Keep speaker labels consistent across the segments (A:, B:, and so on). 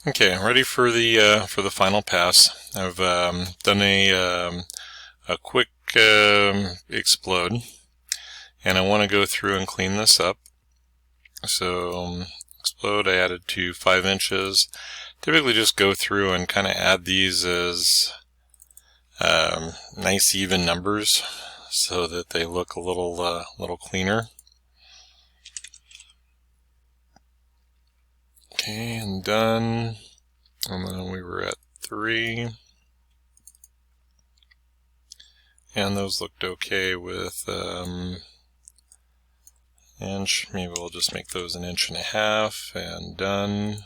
A: Okay, I'm ready for the final pass. I've done a quick explode, and I want to go through and clean this up. So explode, I added to 5 inches. Typically, just go through and kind of add these as nice even numbers, so that they look a little cleaner. Okay, and done. And then we were at 3. And those looked okay with inch. Maybe we'll just make those 1.5 inches and done.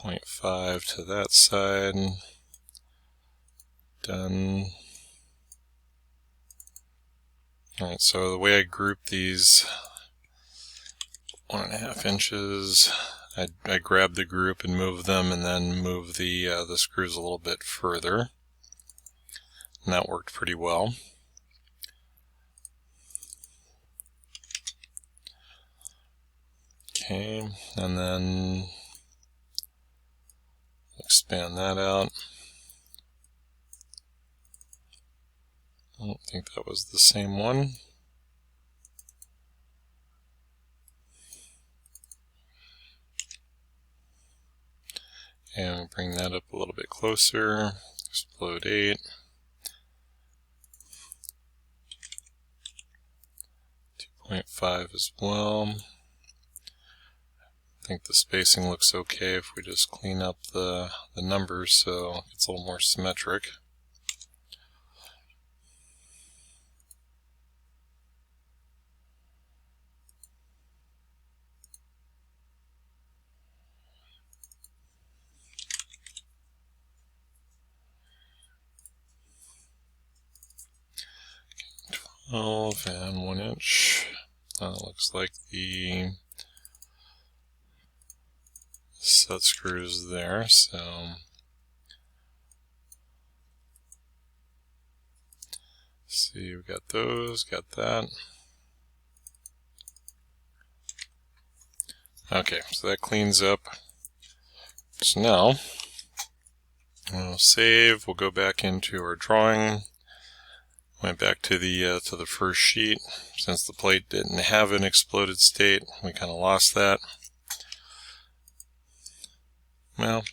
A: .5 to that side. Done. Alright, so the way I group these 1.5 inches, I grab the group and move them, and then move the screws a little bit further. And that worked pretty well. Okay, and then expand that out. I don't think that was the same one. And bring that up a little bit closer. Explode 8. 2.5 as well. I think the spacing looks okay if we just clean up the numbers so it's a little more symmetric. Okay, 12 and 1 inch. Looks like the set screws there, so see, we got those, got that. Okay, so that cleans up. So now we'll save. We'll go back into our drawing. Went back to the first sheet. Since the plate didn't have an exploded state, we kind of lost that. Well,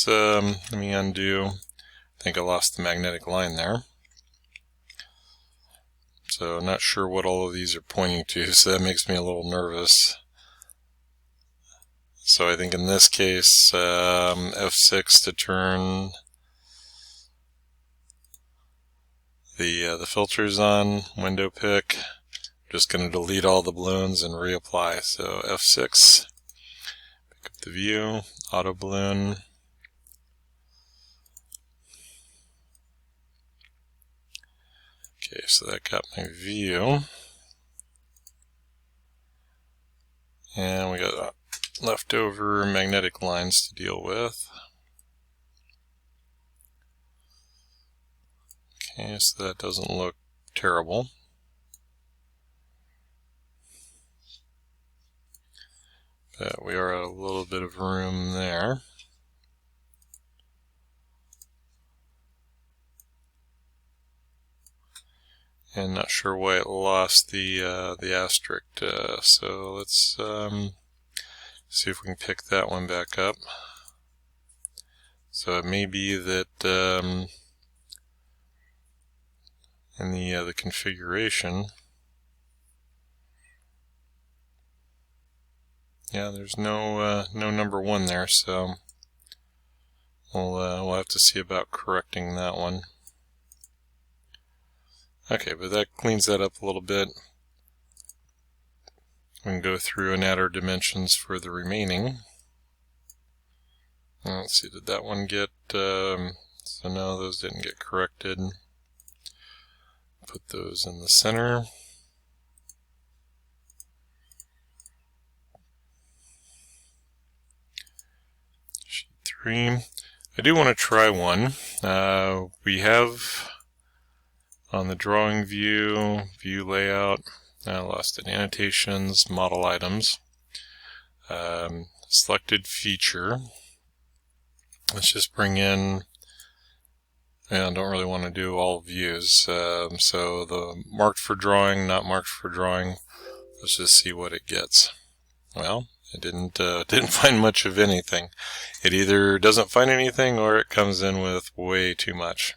A: let me undo. I think I lost the magnetic line there. So not sure what all of these are pointing to, so that makes me a little nervous. So I think in this case, F6 to turn the filters on, window pick. I'm just going to delete all the balloons and reapply. So F6, pick up the view, auto balloon. Okay, so that got my view. And we got leftover magnetic lines to deal with. Okay, so that doesn't look terrible. But we are at a little bit of room there. And not sure why it lost the asterisk. So let's see if we can pick that one back up. So it may be that in the configuration, yeah, there's no number 1 there, so we'll have to see about correcting that one. Okay, but that cleans that up a little bit. We can go through and add our dimensions for the remaining. Let's see, did that one get, so no, those didn't get corrected. Put those in the center. Sheet 3. I do want to try one. We have on the drawing view layout, lost in annotations, model items, selected feature. Let's just bring in, I don't really want to do all views, so the marked for drawing, not marked for drawing. Let's just see what it gets. Well, it didn't find much of anything. It either doesn't find anything or it comes in with way too much.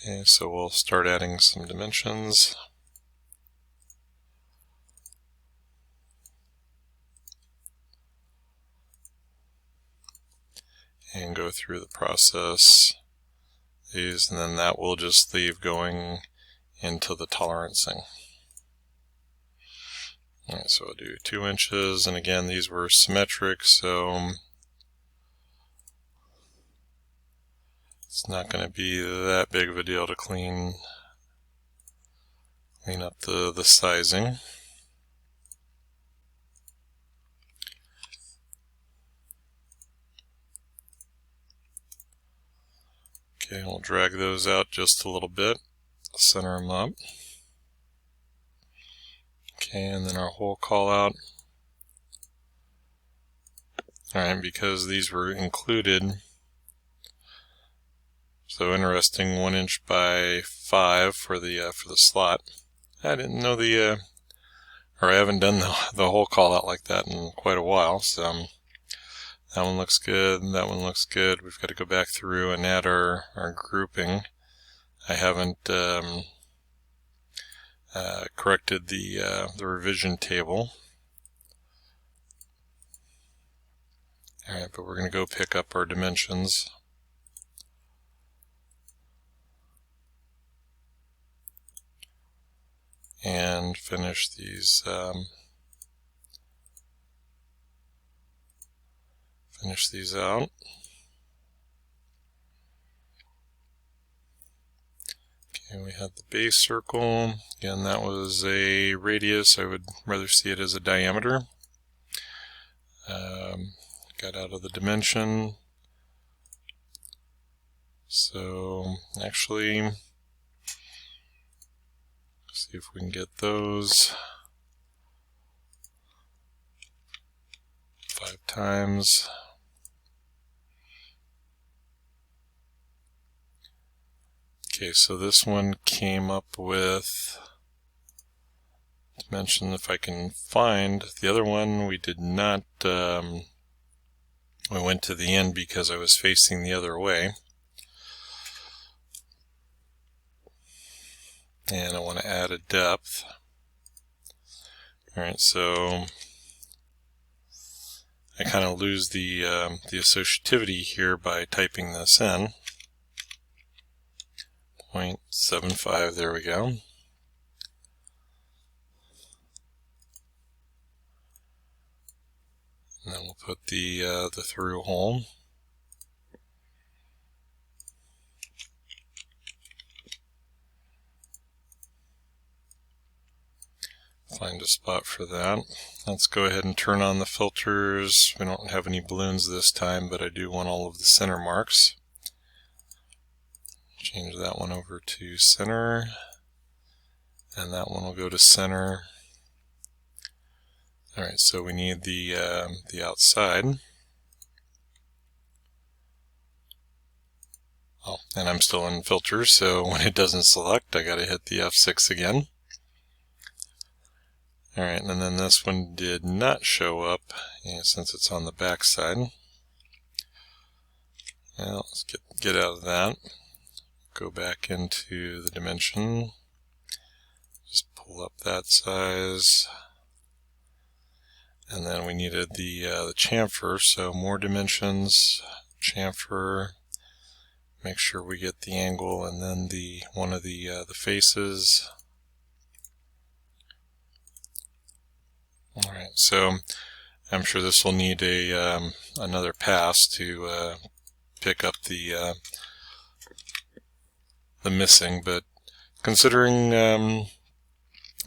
A: Okay, so we'll start adding some dimensions. And go through the process, and then that will just leave going into the tolerancing. Alright, so we'll do 2 inches, and again these were symmetric, so it's not going to be that big of a deal to clean up the sizing. Okay, we'll drag those out just a little bit, center them up. Okay, and then our whole call out. Alright, because these were included, so interesting, 1 inch by 5 for the slot. I didn't know or I haven't done the whole call out like that in quite a while, so that one looks good, that one looks good. We've got to go back through and add our grouping. I haven't corrected the revision table. Alright, but we're going to go pick up our dimensions. And finish these out. Okay, we had the base circle. Again, that was a radius. I would rather see it as a diameter. Got out of the dimension. So actually, see if we can get those 5 times. Okay, so this one came up with dimension, if I can find. The other one we did not, we went to the end because I was facing the other way. And I want to add a depth. Alright, so I kind of lose the associativity here by typing this in. 0.75, there we go. And then we'll put the through hole. Find a spot for that. Let's go ahead and turn on the filters. We don't have any balloons this time, but I do want all of the center marks. Change that one over to center, and that one will go to center. Alright, so we need the outside. Oh, and I'm still in filters, so when it doesn't select, I gotta hit the F6 again. Alright, and then this one did not show up, since it's on the back side. Well, let's get out of that. Go back into the dimension. Just pull up that size. And then we needed the chamfer, so more dimensions, chamfer. Make sure we get the angle, and then one of the faces. All right, so I'm sure this will need another pass to pick up the missing, but considering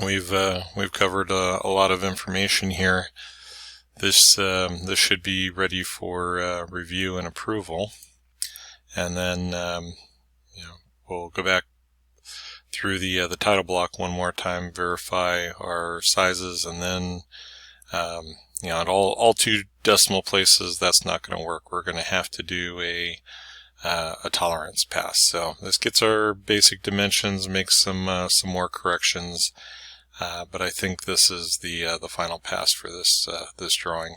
A: we've covered a lot of information here, this should be ready for review and approval. And then we'll go back through the title block one more time, verify our sizes, and then at all 2 decimal places, that's not going to work. We're going to have to do a tolerance pass. So this gets our basic dimensions, makes some more corrections, but I think this is the final pass for this drawing.